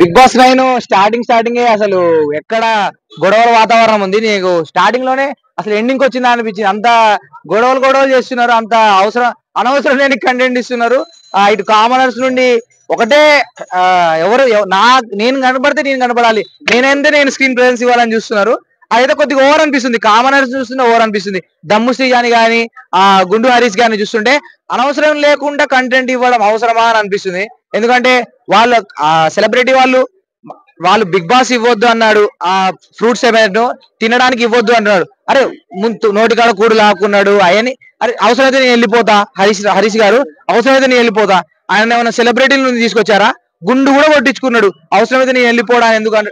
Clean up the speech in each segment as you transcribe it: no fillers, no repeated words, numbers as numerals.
Big boss 9 starting అసలు ఎక్కడ గొడవల వాతావరణం ఉంది. నీకు స్టార్టింగ్ లోనే అసలు ఎండింగ్ వచ్చిందా అనిపించింది. అంత గొడవలు చేస్తున్నారు. అంత అనవసరం లేని కంటెంట్ ఇస్తున్నారు. ఇటు కామనర్స్ నుండి ఒకటే ఆ, ఎవరు నేను కనబడితే నేను కనబడాలి, నేను స్క్రీన్ ప్రెజెన్స్ ఇవ్వాలని చూస్తున్నారు. అయితే కొద్దిగా ఓవర్ అనిపిస్తుంది. కామనర్స్ చూస్తుంటే ఓవర్ అనిపిస్తుంది. దమ్ము శ్రీజాని గాని గుండు హరీష్ గాని చూస్తుంటే అనవసరం లేకుండా కంటెంట్ ఇవ్వడం అవసరమా అని అనిపిస్తుంది. ఎందుకంటే వాళ్ళ సెలబ్రిటీ వాళ్ళు బిగ్ బాస్ ఇవ్వద్దు అన్నాడు. ఆ ఫ్రూట్స్ ఏమైనా తినడానికి ఇవ్వద్దు అన్నాడు. అరే ముందు నోటికాడ కూడు లాక్కున్నాడు అవన్నీ. అరే అవసరమైతే నేను వెళ్ళిపోతా, హరీష్ గారు అవసరమైతే నేను వెళ్ళిపోతా. ఆయన ఏమైనా సెలబ్రిటీల నుంచి తీసుకొచ్చారా? గుండు కూడా కొట్టించుకున్నాడు. అవసరమైతే నేను వెళ్ళిపోడా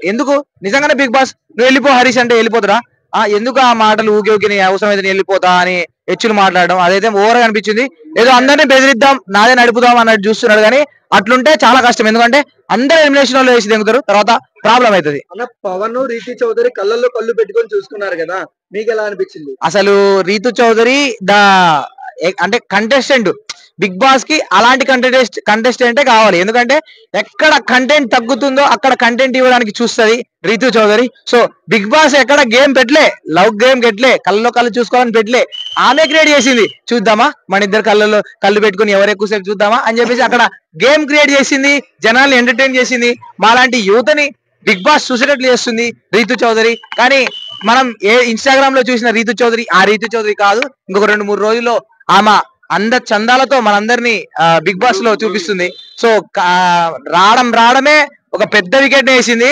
ఎందుకు నిజంగానే బిగ్ బాస్ నువ్వు వెళ్ళిపో హరీష్ అంటే వెళ్ళిపోతారా? ఎందుకు ఆ మాటలు ఊకే నీ అవసరమైతే నేను వెళ్ళిపోతా అని హెచ్చులు మాట్లాడడం అదైతే ఓవర్ గా అనిపించింది. ఏదో అందరినీ బెదిరిద్దాం, నాదే నడుపుదాం అన్నట్టు చూస్తున్నాడు. కానీ అట్లుంటే చాలా కష్టం. ఎందుకంటే అందరూ ఎలిమినేషన్ లో వేసి దిగుతారు, తర్వాత ప్రాబ్లం అవుతుంది. అన్న పవన్ రీతి చౌదరి కళ్ళల్లో కళ్ళు పెట్టుకొని చూసుకున్నారు కదా, మీకు ఎలా అనిపించింది? అసలు రీతు చౌదరి అంటే కంటెస్టెంట్ బిగ్ బాస్ కి అలాంటి కంటెస్టెంటే కావాలి. ఎందుకంటే ఎక్కడ కంటెంట్ తగ్గుతుందో అక్కడ కంటెంట్ ఇవ్వడానికి చూస్తుంది Rithu Chowdary. So Bigg Boss ఎక్కడ గేమ్ పెట్టలే, లవ్ గేమ్ పెట్టలే, కళ్ళలో కళ్ళు చూసుకోవాలని పెట్టలే. ఆమె క్రియేట్ చేసింది, చూద్దామా మన ఇద్దరు కళ్ళలో కళ్ళు పెట్టుకుని ఎవరు ఎక్కువసేపు చూద్దామా అని చెప్పేసి అక్కడ గేమ్ క్రియేట్ చేసింది, జనాల్ని ఎంటర్టైన్ చేసింది. మాలాంటి యువతని బిగ్ బాస్ చూసేటట్లు చేస్తుంది రీతు చౌదరి. కానీ మనం ఇన్స్టాగ్రామ్ లో చూసిన రీతు చౌదరి ఆ రీతు చౌదరి కాదు. ఇంకొక 2-3 రోజుల్లో ఆమె చందాలతో మనందరినీ బిగ్ బాస్ లో చూపిస్తుంది. సో రావడమే ఒక పెద్ద వికెట్ వేసింది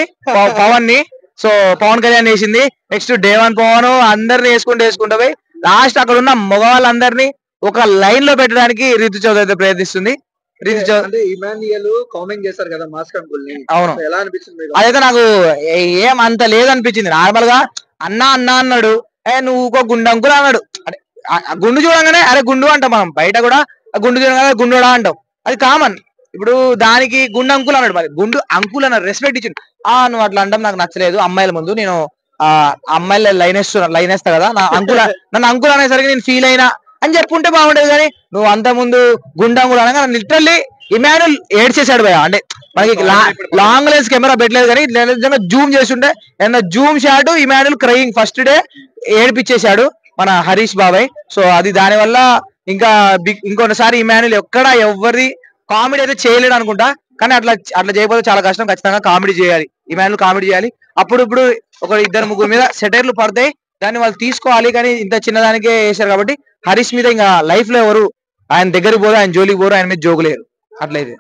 పవన్ ని. సో పవన్ కళ్యాణ్ వేసింది. నెక్స్ట్ డే1 పవన్ అందరిని వేసుకుంటూ పోయి లాస్ట్ అక్కడ ఉన్న మగవాళ్ళందరినీ ఒక లైన్ లో పెట్టడానికి రీతు చౌదరి అయితే ప్రయత్నిస్తుంది. అంటే ఇమాన్యుయల్ కామెంట్ చేశారు కదా మాస్క్ అంకుల్ ని, అవును, ఎలా అనిపించింది? అదైతే నాకు ఏం అంత లేదనిపించింది. నార్మల్ గా అన్నా అన్నాడు, నువ్వు ఒక గుండు అంకుల్ అన్నాడు. అంటే గుండు చూడంగానే అరే గుండు అంటాం మనం, బయట కూడా గుండు చూడగానే గుండుడా అంటాం, అది కామన్. ఇప్పుడు దానికి గుండు అంకుల్ అన్నాడు, మరి గుండు అంకుల్ అన్నాడు, రెస్పెక్ట్ ఇచ్చిండు. నువ్వు అట్లా అంటాం నాకు నచ్చలేదు. అమ్మాయిల ముందు నేను అమ్మాయిల లైన్ వేస్తా కదా, నన్ను అంకుల్ అనేసరికి నేను ఫీల్ అయినా అని చెప్పుంటే బాగుండేది. కానీ నువ్వు అంత ముందు గుండు అంకుల్ అనగా లిటరల్లీ ఇమాన్యుల్ ఏడ్చేసాడు భయ. అంటే మనకి లాంగ్ లెన్స్ కెమెరా పెట్టలేదు కానీ నిజంగా జూమ్ చేస్తుంటే zoom shot Emmanuel crying first day ఏడిపించేశాడు మన హరీష్ బాబాయ్. సో అది దానివల్ల ఇంకా ఇంకొకసారి ఇమాన్యుల్ ఎవరి కామెడీ అయితే చేయలేడు అనుకుంటా. కానీ అట్లా చేయకపోతే చాలా కష్టం. ఖచ్చితంగా కామెడీ చేయాలి, ఇమాన్యుల్ కామెడీ చేయాలి. అప్పుడు ఒక 2-3 మీద సెటైర్లు పడతాయి, దాన్ని వాళ్ళు తీసుకోవాలి. కానీ ఇంత చిన్నదానికే వేశారు కాబట్టి హరీష్ మీద ఇంకా లైఫ్ లో ఎవరు ఆయన దగ్గరికి పోరు, ఆయన జోలికి పోరు, ఆయన మీద జోకులేరు. అట్లయితే